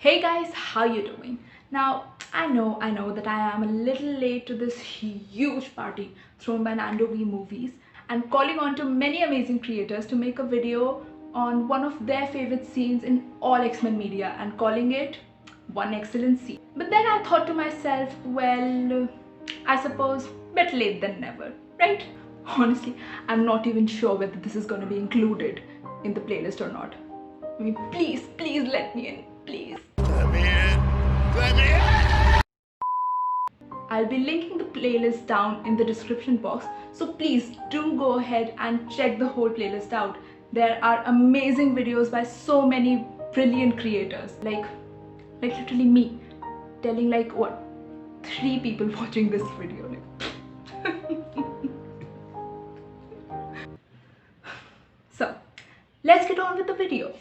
Hey guys, how you doing? Now, I know that I am a little late to this huge party thrown by Nando V movies and calling on to many amazing creators to make a video on one of their favorite scenes in all X-Men media and calling it one excellent scene. But then I thought to myself, well, I suppose better late than never, right? Honestly, I'm not even sure whether this is going to be included in the playlist or not. I mean, please let me in, please. Let me in! Let me in! I'll be linking the playlist down in the description box, so please do go ahead and check the whole playlist out. There are amazing videos by so many brilliant creators, like literally me, telling like what, 3 people watching this video. So, let's get on with the video.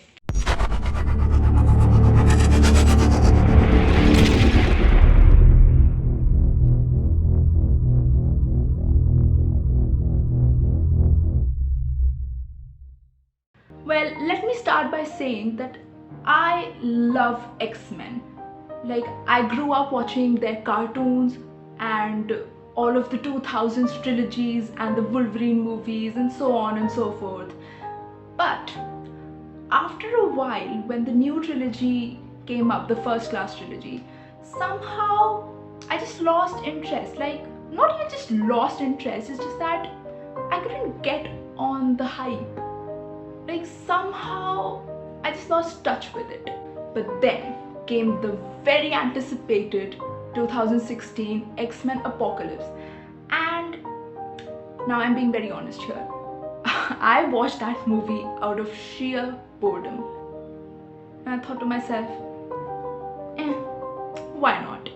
Well, let me start by saying that I love X-Men. Like, I grew up watching their cartoons and all of the 2000s trilogies and the Wolverine movies and so on and so forth. But after a while, when the new trilogy came up, the First Class trilogy, somehow I just lost interest. Like, not even just lost interest, it's just that I couldn't get on the hype. Like, somehow I just lost touch with it. But then came the very anticipated 2016 X-Men Apocalypse, and now I'm being very honest here. I watched that movie out of sheer boredom, and I thought to myself, why not?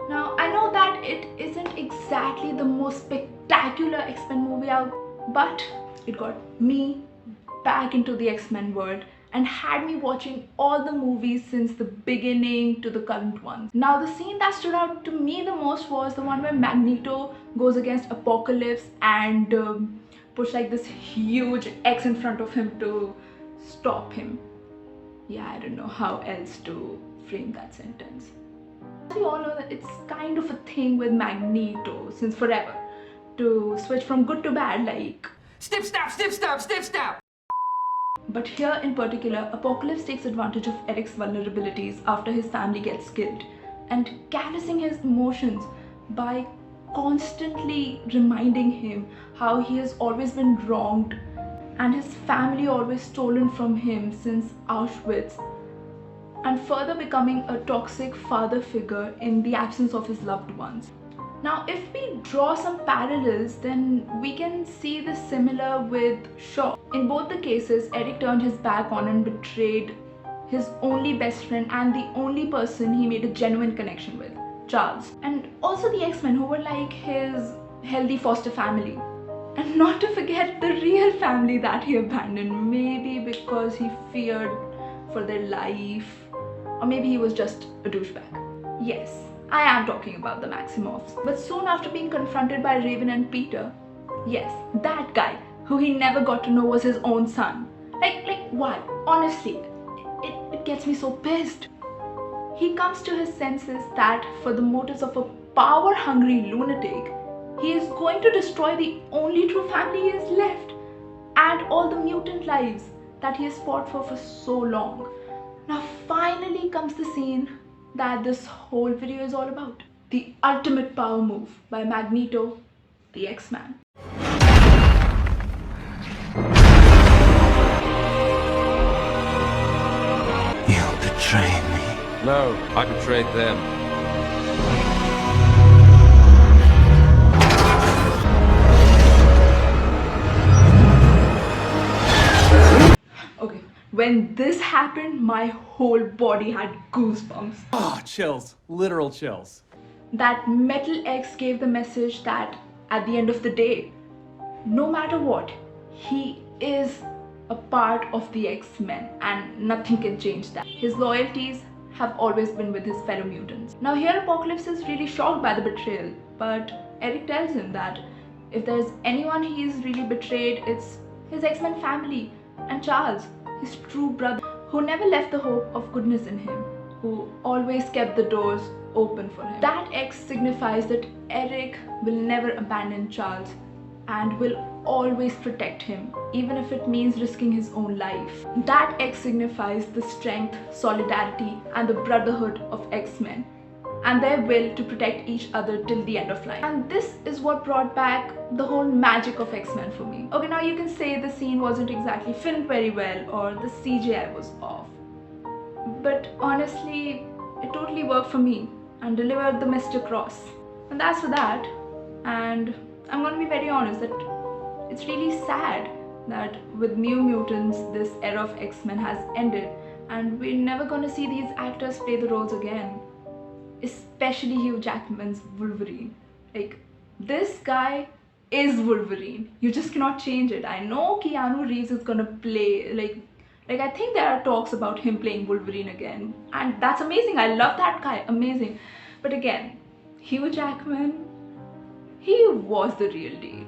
Now, I know that it isn't exactly the most spectacular X-Men movie out, but it got me back into the X-Men world and had me watching all the movies since the beginning to the current ones. Now, the scene that stood out to me the most was the one where Magneto goes against Apocalypse and puts like this huge X in front of him to stop him. Yeah, I don't know how else to frame that sentence. We all know that it's kind of a thing with Magneto since forever, to switch from good to bad, like snip snap, snip snap, snip snap. But here in particular, Apocalypse takes advantage of Eric's vulnerabilities after his family gets killed and canvassing his emotions by constantly reminding him how he has always been wronged and his family always stolen from him since Auschwitz, and further becoming a toxic father figure in the absence of his loved ones. Now, if we draw some parallels, then we can see this similar with Shaw. In both the cases, Eric turned his back on and betrayed his only best friend and the only person he made a genuine connection with, Charles. And also the X-Men, who were like his healthy foster family. And not to forget the real family that he abandoned, maybe because he feared for their life, or maybe he was just a douchebag. Yes, I am talking about the Maximoffs. But soon after being confronted by Raven and Peter, yes, that guy who he never got to know was his own son. Like why? Honestly, it gets me so pissed. He comes to his senses that for the motives of a power-hungry lunatic, he is going to destroy the only true family he has left and all the mutant lives that he has fought for so long. Now finally comes the scene that this whole video is all about. The ultimate power move by Magneto, the X-Man. You betrayed me. No, I betrayed them. Okay, when this happened, my whole body had goosebumps. Oh, chills. Literal chills. That Metal X gave the message that at the end of the day, no matter what, he is a part of the X-Men and nothing can change that. His loyalties have always been with his fellow mutants. Now here Apocalypse is really shocked by the betrayal, but Eric tells him that if there's anyone he's really betrayed, it's his X-Men family and Charles, his true brother, who never left the hope of goodness in him. who always kept the doors open for him. That X signifies that Eric will never abandon Charles and will always protect him, even if it means risking his own life. That X signifies the strength, solidarity, and the brotherhood of X-Men, and their will to protect each other till the end of life. And this is what brought back the whole magic of X-Men for me. Okay, now you can say the scene wasn't exactly filmed very well or the CGI was off, but honestly, it totally worked for me and delivered the message across. And that's for that. And I'm gonna be very honest that it's really sad that with New Mutants, this era of X-Men has ended and we're never gonna see these actors play the roles again. Especially Hugh Jackman's Wolverine. Like, this guy is Wolverine. You just cannot change it. I know Keanu Reeves is gonna play, like I think there are talks about him playing Wolverine again. And that's amazing. I love that guy. Amazing. But again, Hugh Jackman, he was the real deal.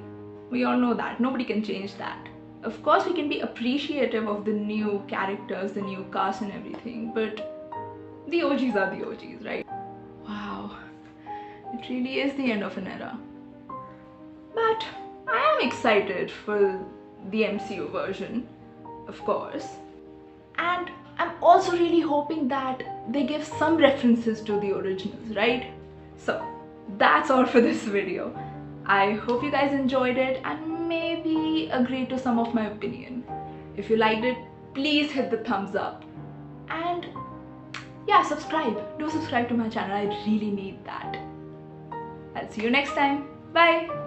We all know that. Nobody can change that. Of course, we can be appreciative of the new characters, the new cast and everything, but the OGs are the OGs, right? Wow, it really is the end of an era. But I am excited for the MCU version, of course. And I'm also really hoping that they give some references to the originals, right? So that's all for this video. I hope you guys enjoyed it and maybe agreed to some of my opinion. If you liked it, please hit the thumbs up. And yeah, subscribe. Do subscribe to my channel. I really need that. I'll see you next time. Bye.